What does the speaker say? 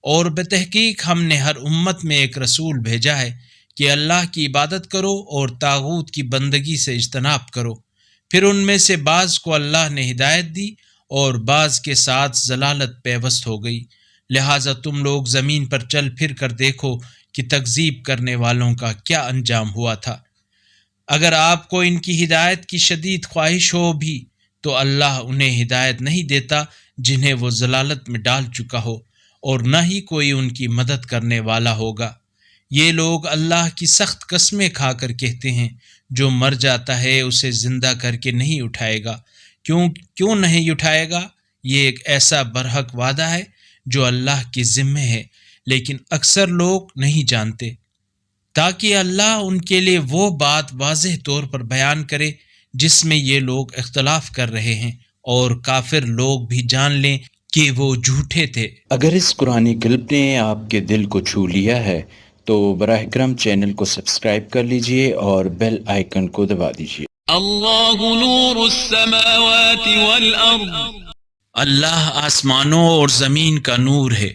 اور بتحقیق ہم نے ہر امت میں ایک رسول بھیجا ہے کہ اللہ کی عبادت کرو اور طاغوت کی بندگی سے اجتناب کرو۔ پھر ان میں سے بعض کو اللہ نے ہدایت دی اور بعض کے ساتھ ضلالت پیوست ہو گئی، لہٰذا تم لوگ زمین پر چل پھر کر دیکھو کہ تکذیب کرنے والوں کا کیا انجام ہوا تھا۔ اگر آپ کو ان کی ہدایت کی شدید خواہش ہو بھی تو اللہ انہیں ہدایت نہیں دیتا جنہیں وہ ضلالت میں ڈال چکا ہو، اور نہ ہی کوئی ان کی مدد کرنے والا ہوگا۔ یہ لوگ اللہ کی سخت قسمیں کھا کر کہتے ہیں جو مر جاتا ہے اسے زندہ کر کے نہیں اٹھائے گا۔ کیوں نہیں اٹھائے گا؟ یہ ایک ایسا برحق وعدہ ہے جو اللہ کی ذمہ ہے، لیکن اکثر لوگ نہیں جانتے، تاکہ اللہ ان کے لیے وہ بات واضح طور پر بیان کرے جس میں یہ لوگ اختلاف کر رہے ہیں، اور کافر لوگ بھی جان لیں کہ وہ جھوٹے تھے۔ اگر اس قرآنی کلپ نے آپ کے دل کو چھو لیا ہے تو براہ کرم چینل کو سبسکرائب کر لیجئے اور بیل آئیکن کو دبا دیجئے۔ اللہ نور السماوات والارض، اللہ آسمانوں اور زمین کا نور ہے۔